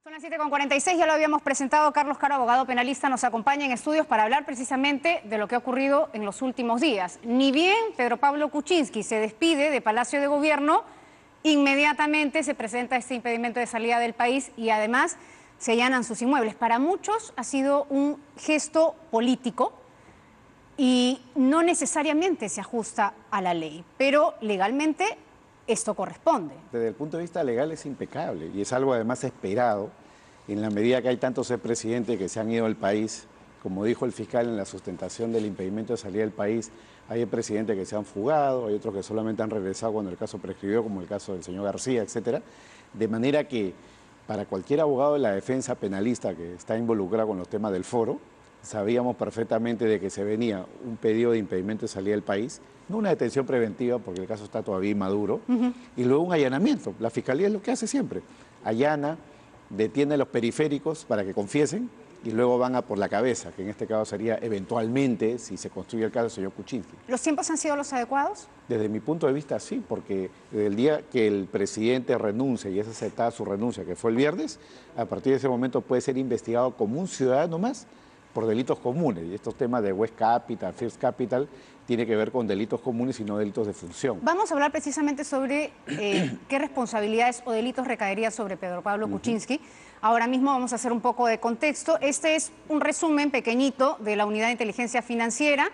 Son las 7:46, ya lo habíamos presentado. Carlos Caro, abogado penalista, nos acompaña en estudios para hablar precisamente de lo que ha ocurrido en los últimos días. Ni bien Pedro Pablo Kuczynski se despide de Palacio de Gobierno, inmediatamente se presenta este impedimento de salida del país y además se allanan sus inmuebles. Para muchos ha sido un gesto político y no necesariamente se ajusta a la ley, pero legalmente esto corresponde. Desde el punto de vista legal es impecable y es algo además esperado en la medida que hay tantos expresidentes que se han ido del país. Como dijo el fiscal en la sustentación del impedimento de salida del país, hay presidentes que se han fugado, hay otros que solamente han regresado cuando el caso prescribió, como el caso del señor García, etcétera. De manera que para cualquier abogado de la defensa penalista que está involucrado con los temas del foro, sabíamos perfectamente de que se venía un pedido de impedimento de salida del país, no una detención preventiva porque el caso está todavía inmaduro, y luego un allanamiento. La Fiscalía es lo que hace siempre, allana, detiene a los periféricos para que confiesen y luego van a por la cabeza, que en este caso sería eventualmente, si se construye el caso del señor Kuczynski. ¿Los tiempos han sido los adecuados? Desde mi punto de vista sí, porque desde el día que el presidente renuncia y es aceptada su renuncia, que fue el viernes, a partir de ese momento puede ser investigado como un ciudadano más por delitos comunes, y estos temas de West Capital, First Capital, tiene que ver con delitos comunes y no delitos de función. Vamos a hablar precisamente sobre qué responsabilidades o delitos recaerían sobre Pedro Pablo Kuczynski. Ahora mismo vamos a hacer un poco de contexto. Este es un resumen pequeñito de la Unidad de Inteligencia Financiera.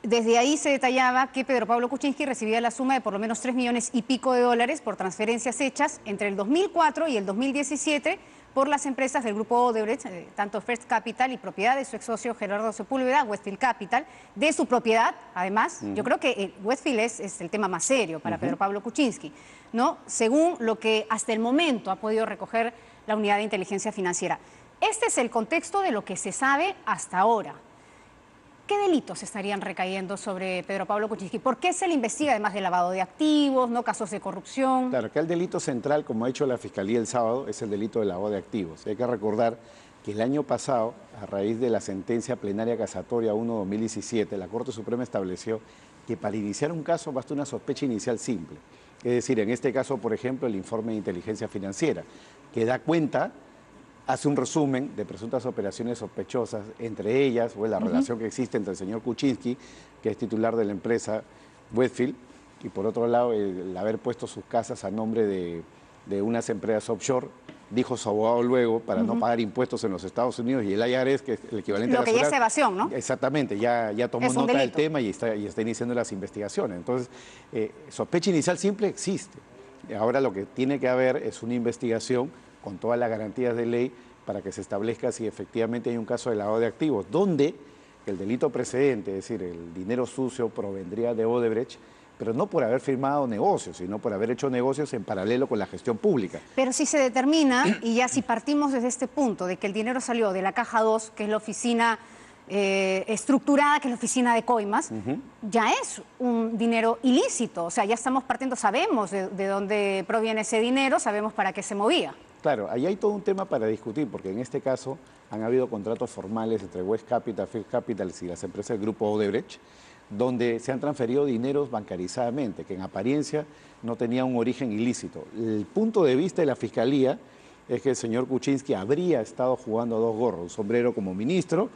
Desde ahí se detallaba que Pedro Pablo Kuczynski recibía la suma de por lo menos 3 millones y pico de dólares por transferencias hechas entre el 2004 y el 2017 por las empresas del grupo Odebrecht, tanto First Capital y propiedad de su ex socio Gerardo Sepúlveda, Westfield Capital, de su propiedad, además. Yo creo que Westfield es el tema más serio para Pedro Pablo Kuczynski, ¿no? Según lo que hasta el momento ha podido recoger la Unidad de Inteligencia Financiera. Este es el contexto de lo que se sabe hasta ahora. ¿Qué delitos estarían recayendo sobre Pedro Pablo Kuczynski? ¿Por qué se le investiga además de lavado de activos, no casos de corrupción? Claro, que el delito central, como ha hecho la Fiscalía el sábado, es el delito de lavado de activos. Hay que recordar que el año pasado, a raíz de la sentencia plenaria casatoria 1/2017, la Corte Suprema estableció que para iniciar un caso basta una sospecha inicial simple. Es decir, en este caso, por ejemplo, el informe de inteligencia financiera, que da cuenta, hace un resumen de presuntas operaciones sospechosas, entre ellas, o la relación que existe entre el señor Kuczynski, que es titular de la empresa Westfield, y por otro lado, el haber puesto sus casas a nombre de unas empresas offshore, dijo su abogado luego, para no pagar impuestos en los Estados Unidos, y el IRS, que es el equivalente a la Lo que ya es evasión, ¿no? Exactamente, ya tomó nota del tema y está iniciando las investigaciones. Entonces, sospecha inicial simple existe. Ahora lo que tiene que haber es una investigación con todas las garantías de ley para que se establezca si efectivamente hay un caso de lavado de activos, donde el delito precedente, es decir, el dinero sucio provendría de Odebrecht, pero no por haber firmado negocios, sino por haber hecho negocios en paralelo con la gestión pública. Pero si se determina, y ya si partimos desde este punto, de que el dinero salió de la Caja 2, que es la oficina estructurada, que es la oficina de coimas, ya es un dinero ilícito. O sea, ya estamos partiendo, sabemos de dónde proviene ese dinero, sabemos para qué se movía. Claro, ahí hay todo un tema para discutir, porque en este caso han habido contratos formales entre West Capital, First Capital y las empresas del grupo Odebrecht, donde se han transferido dineros bancarizadamente, que en apariencia no tenían un origen ilícito. El punto de vista de la Fiscalía es que el señor Kuczynski habría estado jugando a dos gorros, un sombrero como ministro,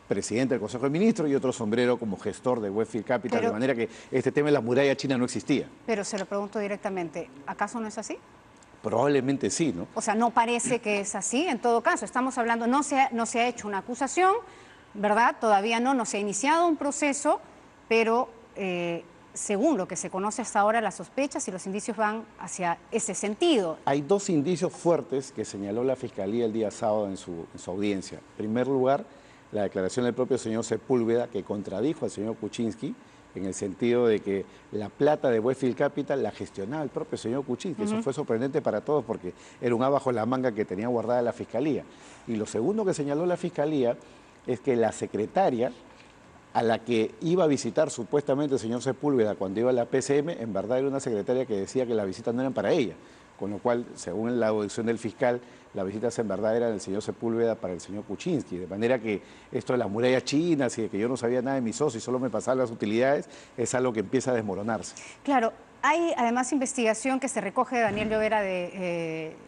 presidente del Consejo de Ministros, y otro sombrero como gestor de Westfield Capital, de manera que este tema de la muralla china no existía. Pero se lo pregunto directamente, ¿acaso no es así? Probablemente sí, ¿no? O sea, no parece que es así. En todo caso, estamos hablando, no se ha hecho una acusación, ¿verdad? Todavía no se ha iniciado un proceso, pero según lo que se conoce hasta ahora, las sospechas y los indicios van hacia ese sentido. Hay dos indicios fuertes que señaló la Fiscalía el día sábado en su audiencia. En primer lugar, la declaración del propio señor Sepúlveda, que contradijo al señor Kuczynski, en el sentido de que la plata de Westfield Capital la gestionaba el propio señor Kuczynski. Eso fue sorprendente para todos porque era un as bajo la manga que tenía guardada la Fiscalía. Y lo segundo que señaló la Fiscalía es que la secretaria a la que iba a visitar supuestamente el señor Sepúlveda cuando iba a la PCM, en verdad era una secretaria que decía que las visitas no eran para ella, con lo cual, según la audición del fiscal, las visitas en verdad eran del señor Sepúlveda para el señor Kuczynski, de manera que esto de las murallas chinas y de que yo no sabía nada de mis socios y solo me pasaban las utilidades, es algo que empieza a desmoronarse. Claro, Hay además investigación que se recoge de Daniel Llovera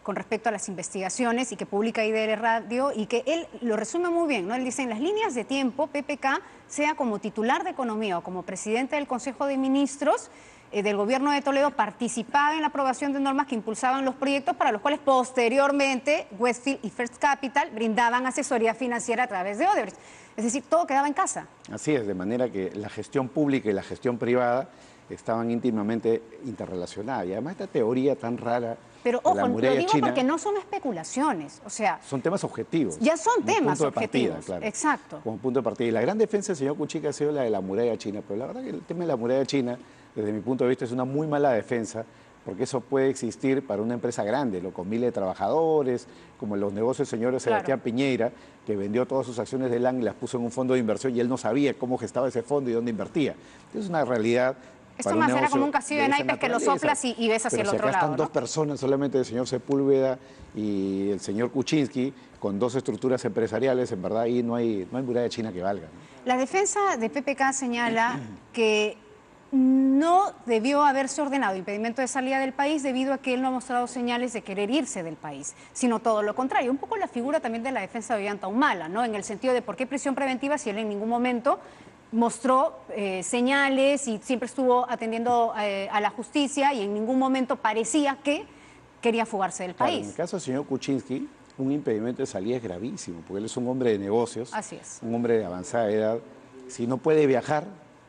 con respecto a las investigaciones y que publica IDL Radio y que él lo resume muy bien, ¿no? Él dice, en las líneas de tiempo, PPK, sea como titular de Economía o como presidente del Consejo de Ministros del Gobierno de Toledo, participaba en la aprobación de normas que impulsaban los proyectos para los cuales posteriormente Westfield y First Capital brindaban asesoría financiera a través de Odebrecht. Es decir, todo quedaba en casa. Así es, de manera que la gestión pública y la gestión privada estaban íntimamente interrelacionadas. Y además esta teoría tan rara pero de ojo, la muralla lo digo china, porque no son especulaciones, o sea... son temas objetivos. Ya son como temas punto de objetivos, partida, claro, exacto. como punto de partida. Y la gran defensa del señor Kuczynski ha sido la de la muralla china, pero la verdad que el tema de la muralla china, desde mi punto de vista, es una muy mala defensa, porque eso puede existir para una empresa grande, con miles de trabajadores, como en los negocios del señor Sebastián Piñera, que vendió todas sus acciones de LAN y las puso en un fondo de inversión y él no sabía cómo gestaba ese fondo y dónde invertía. Es una realidad. Esto más era como un castillo de naipes que lo soplas y ves hacia el otro lado. Pero si acá están ¿no? dos personas, solamente el señor Sepúlveda y el señor Kuczynski, con dos estructuras empresariales, en verdad ahí no hay muralla china que valga, ¿no? La defensa de PPK señala que no debió haberse ordenado impedimento de salida del país debido a que él no ha mostrado señales de querer irse del país, sino todo lo contrario. Un poco la figura también de la defensa de Ollanta Humala, ¿no? En el sentido de por qué prisión preventiva si él en ningún momento mostró señales y siempre estuvo atendiendo a la justicia y en ningún momento parecía que quería fugarse del país. En el caso del señor Kuczynski, un impedimento de salida es gravísimo, porque él es un hombre de negocios, así es, un hombre de avanzada edad. Si no puede viajar,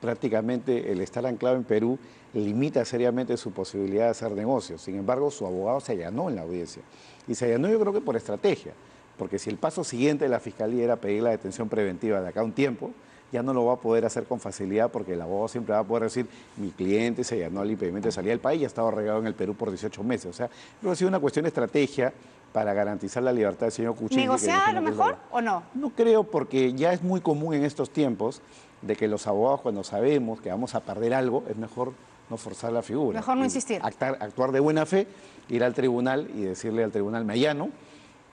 prácticamente el estar anclado en Perú limita seriamente su posibilidad de hacer negocios. Sin embargo, su abogado se allanó en la audiencia. Y se allanó yo creo que por estrategia, porque si el paso siguiente de la Fiscalía era pedir la detención preventiva de acá a un tiempo, ya no lo va a poder hacer con facilidad porque el abogado siempre va a poder decir, mi cliente se allanó al impedimento de salida del país y ha estado arreglado en el Perú por 18 meses. O sea, creo que ha sido una cuestión de estrategia para garantizar la libertad del señor Kuczynski. ¿Negociar a lo mejor o no? No creo, porque ya es muy común en estos tiempos de que los abogados, cuando sabemos que vamos a perder algo, es mejor no forzar la figura. Mejor no insistir. Actuar de buena fe, ir al tribunal y decirle al tribunal, me allano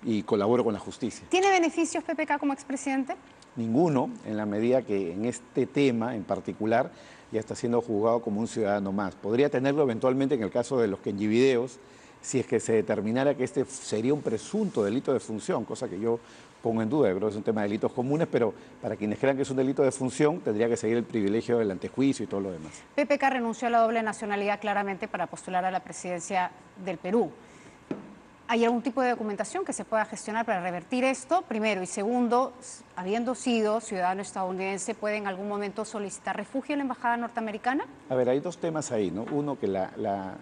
y colaboro con la justicia. ¿Tiene beneficios PPK como expresidente? Ninguno, en la medida que en este tema en particular ya está siendo juzgado como un ciudadano más. Podría tenerlo eventualmente en el caso de los Kenji-videos, si es que se determinara que este sería un presunto delito de función, cosa que yo pongo en duda. Yo creo que es un tema de delitos comunes, pero para quienes crean que es un delito de función, tendría que seguir el privilegio del antejuicio y todo lo demás. PPK renunció a la doble nacionalidad claramente para postular a la presidencia del Perú. ¿Hay algún tipo de documentación que se pueda gestionar para revertir esto? Primero. Y segundo, habiendo sido ciudadano estadounidense, ¿puede en algún momento solicitar refugio en la embajada norteamericana? A ver, hay dos temas ahí, ¿no? Uno, que la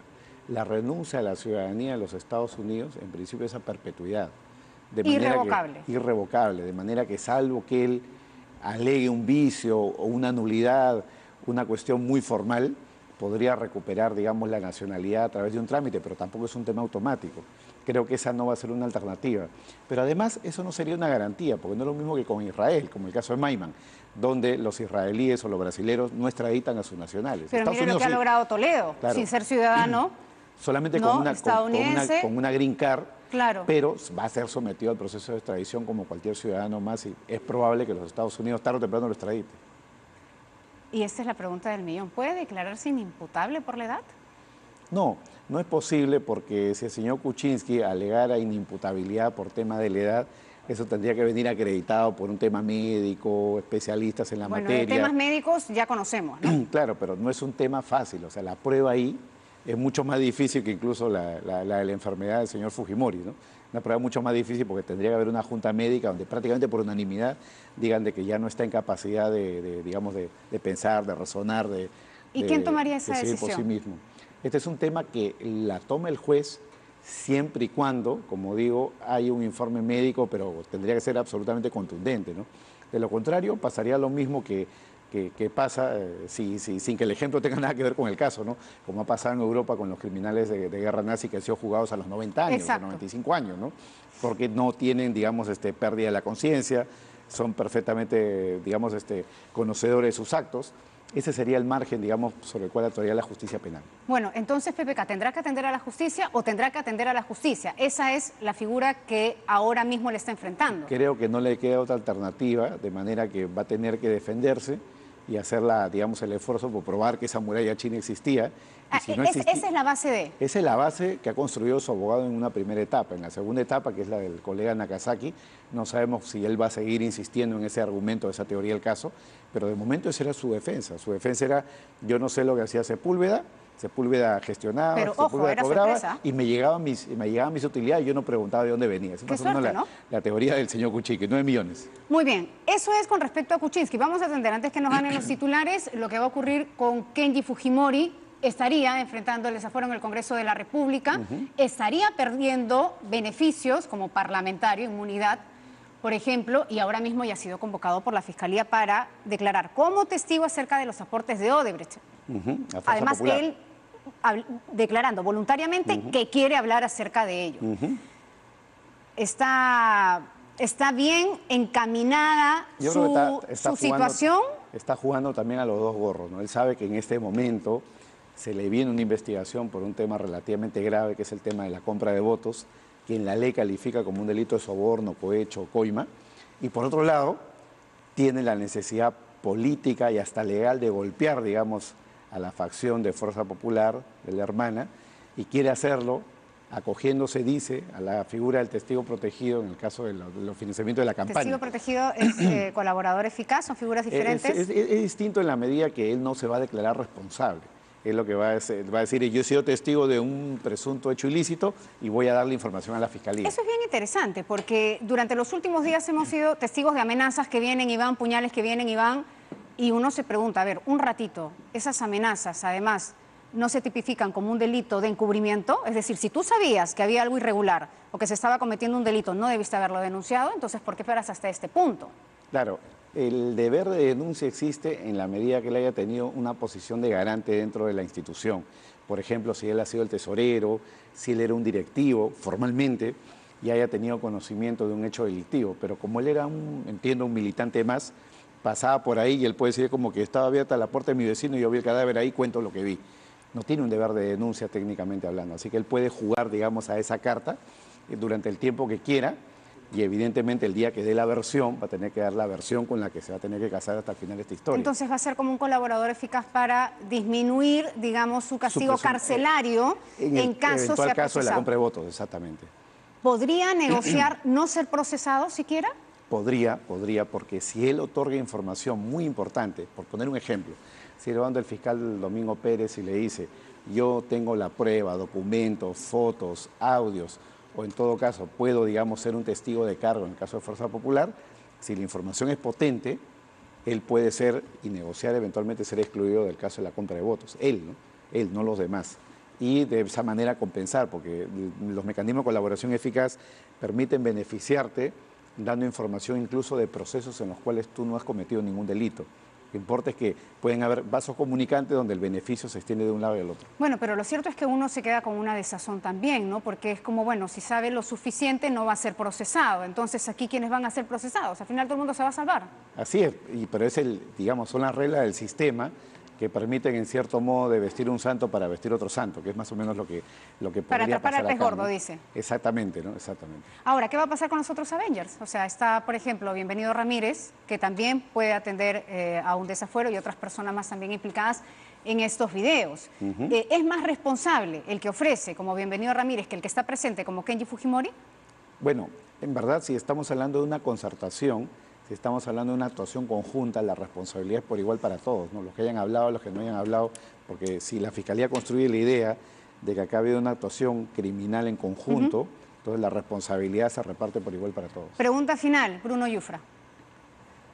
renuncia a la ciudadanía de los Estados Unidos, en principio, es a perpetuidad. Irrevocable. Irrevocable, de manera que salvo que él alegue un vicio o una nulidad, una cuestión muy formal, podría recuperar, digamos, la nacionalidad a través de un trámite, pero tampoco es un tema automático. Creo que esa no va a ser una alternativa. Pero además eso no sería una garantía, porque no es lo mismo que con Israel, como el caso de Maiman, donde los israelíes o los brasileños no extraditan a sus nacionales. Pero mire lo que ha logrado Toledo, claro, sin ser ciudadano. Solamente no, con una green card, claro, pero va a ser sometido al proceso de extradición como cualquier ciudadano más y es probable que los Estados Unidos tarde o temprano lo extradite. Y esta es la pregunta del millón. ¿Puede declararse inimputable por la edad? No, no es posible porque si el señor Kuczynski alegara inimputabilidad por tema de la edad, eso tendría que venir acreditado por un tema médico, especialistas en la materia. Bueno, de temas médicos ya conocemos, ¿no? Claro, pero no es un tema fácil, o sea, la prueba ahí es mucho más difícil que incluso la de la enfermedad del señor Fujimori, ¿no? Una prueba mucho más difícil porque tendría que haber una junta médica donde prácticamente por unanimidad digan de que ya no está en capacidad digamos, de pensar, de razonar, ¿Y quién tomaría esa decisión? Por sí mismo. Este es un tema que la toma el juez siempre y cuando, como digo, hay un informe médico, pero tendría que ser absolutamente contundente, ¿no? De lo contrario, pasaría lo mismo que pasa, sin que el ejemplo tenga nada que ver con el caso, ¿no? Como ha pasado en Europa con los criminales de guerra nazi que han sido juzgados a los 90 años, a los 95 años, ¿no? Porque no tienen, digamos, pérdida de la conciencia, son perfectamente, digamos, conocedores de sus actos. Ese sería el margen, digamos, sobre el cual actuaría la justicia penal. Bueno, entonces PPK, ¿tendrá que atender a la justicia o tendrá que atender a la justicia? Esa es la figura que ahora mismo le está enfrentando. Creo que no le queda otra alternativa, de manera que va a tener que defenderse y hacer digamos, el esfuerzo por probar que esa muralla china existía. Y si no existía, esa es la base de... Esa es la base que ha construido su abogado en una primera etapa. En la segunda etapa, que es la del colega Nakazaki, no sabemos si él va a seguir insistiendo en ese argumento, esa teoría del caso, pero de momento esa era su defensa. Su defensa era, yo no sé lo que hacía Sepúlveda gestionaba, pero, Sepúlveda era cobraba sorpresa. y me llegaban mis utilidades y yo no preguntaba de dónde venía. Esa es más o menos la teoría del señor Kuczynski, 9 millones. Muy bien, eso es con respecto a Kuczynski. Vamos a atender, antes que nos ganen los titulares, lo que va a ocurrir con Kenji Fujimori. Estaría enfrentando el desafuero en el Congreso de la República, estaría perdiendo beneficios como parlamentario, inmunidad, por ejemplo, y ahora mismo ya ha sido convocado por la Fiscalía para declarar como testigo acerca de los aportes de Odebrecht. Además, él declarando voluntariamente que quiere hablar acerca de ello. Está bien encaminada su situación. Está jugando también a los dos gorros, ¿no? Él sabe que en este momento se le viene una investigación por un tema relativamente grave, que es el tema de la compra de votos, que en la ley califica como un delito de soborno, cohecho o coima. Y por otro lado, tiene la necesidad política y hasta legal de golpear, digamos, a la facción de Fuerza Popular, de la hermana, y quiere hacerlo acogiéndose, dice, a la figura del testigo protegido en el caso de los financiamientos de la campaña. ¿Testigo protegido es colaborador eficaz? ¿Son figuras diferentes? Es distinto en la medida que él no se va a declarar responsable. Es lo que va a decir, yo he sido testigo de un presunto hecho ilícito y voy a darle información a la Fiscalía. Eso es bien interesante, porque durante los últimos días hemos sido testigos de amenazas que vienen y van, puñales que vienen y van, y uno se pregunta, a ver, un ratito, esas amenazas, además, no se tipifican como un delito de encubrimiento, es decir, si tú sabías que había algo irregular o que se estaba cometiendo un delito, no debiste haberlo denunciado, entonces, ¿por qué esperas hasta este punto? Claro. El deber de denuncia existe en la medida que él haya tenido una posición de garante dentro de la institución. Por ejemplo, si él ha sido el tesorero, si él era un directivo formalmente y haya tenido conocimiento de un hecho delictivo. Pero como él era un militante más, pasaba por ahí y él puede decir como que estaba abierta la puerta de mi vecino y yo vi el cadáver ahí, cuento lo que vi. No tiene un deber de denuncia técnicamente hablando. Así que él puede jugar, digamos, a esa carta durante el tiempo que quiera. Y evidentemente el día que dé la versión, va a tener que dar la versión con la que se va a tener que casar hasta el final de esta historia. Entonces va a ser como un colaborador eficaz para disminuir, digamos, su castigo carcelario en caso sea caso de la compra de votos, exactamente. ¿Podría negociar no ser procesado siquiera? Podría, porque si él otorga información muy importante, por poner un ejemplo, si le manda el fiscal Domingo Pérez y le dice, yo tengo la prueba, documentos, fotos, audios, o en todo caso puedo, digamos, ser un testigo de cargo en el caso de Fuerza Popular, si la información es potente, él puede ser y negociar, eventualmente ser excluido del caso de la compra de votos. Él, no los demás. Y de esa manera compensar, porque los mecanismos de colaboración eficaz permiten beneficiarte dando información incluso de procesos en los cuales tú no has cometido ningún delito. Lo que importa es que pueden haber vasos comunicantes donde el beneficio se extiende de un lado y al otro. Bueno, pero lo cierto es que uno se queda con una desazón también, ¿no? Porque es como, bueno, si sabe lo suficiente no va a ser procesado. Entonces, ¿aquí quiénes van a ser procesados? Al final todo el mundo se va a salvar. Así es, pero digamos, son las reglas del sistema que permiten en cierto modo de vestir un santo para vestir otro santo, que es más o menos lo que podría pasar. Para atrapar al pez gordo, ¿no? dice. Exactamente, ¿no? Exactamente. Ahora, ¿qué va a pasar con los otros Avengers? O sea, está, por ejemplo, Bienvenido Ramírez, que también puede atender a un desafuero y otras personas más también implicadas en estos videos. ¿Es más responsable el que ofrece como Bienvenido Ramírez que el que está presente como Kenji Fujimori? Bueno, en verdad, si estamos hablando de una concertación, si estamos hablando de una actuación conjunta, la responsabilidad es por igual para todos, ¿no? Los que hayan hablado, los que no hayan hablado, porque si la Fiscalía construye la idea de que acá ha habido una actuación criminal en conjunto, entonces la responsabilidad se reparte por igual para todos. Pregunta final, Bruno Yufra.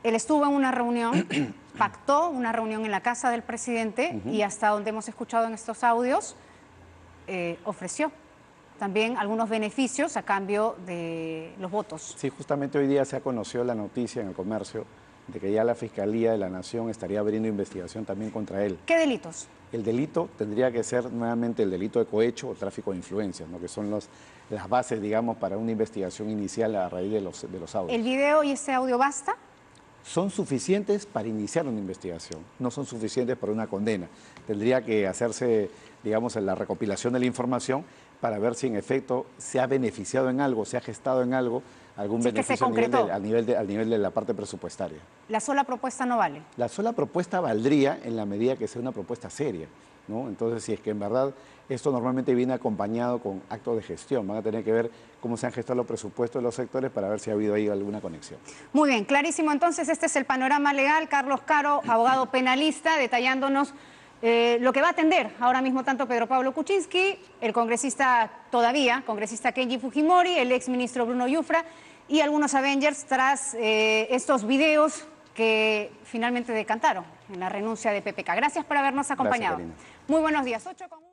Él estuvo en una reunión, pactó una reunión en la casa del presidente y hasta donde hemos escuchado en estos audios, ofreció también algunos beneficios a cambio de los votos. Sí, justamente hoy día se ha conocido la noticia en el comercio de que ya la Fiscalía de la Nación estaría abriendo investigación también contra él. ¿Qué delitos? El delito tendría que ser nuevamente el delito de cohecho o tráfico de influencias, ¿no? Que son las bases, digamos, para una investigación inicial a raíz de los audios. ¿El video y este audio basta? Son suficientes para iniciar una investigación, no son suficientes para una condena. Tendría que hacerse, digamos, la recopilación de la información para ver si en efecto se ha beneficiado en algo, se ha gestado en algo algún Sí, que beneficio se concretó. al nivel de la parte presupuestaria. La sola propuesta no vale. La sola propuesta valdría en la medida que sea una propuesta seria, ¿no? Entonces, si es que en verdad esto normalmente viene acompañado con actos de gestión, van a tener que ver cómo se han gestado los presupuestos de los sectores para ver si ha habido ahí alguna conexión. Muy bien, clarísimo. Entonces, este es el panorama legal. Carlos Caro, abogado penalista, detallándonos lo que va a atender ahora mismo tanto Pedro Pablo Kuczynski, el congresista Kenji Fujimori, el exministro Bruno Yufra y algunos Avengers tras estos videos que finalmente decantaron en la renuncia de PPK. Gracias por habernos acompañado. Gracias, Karina. Muy buenos días. 8 con...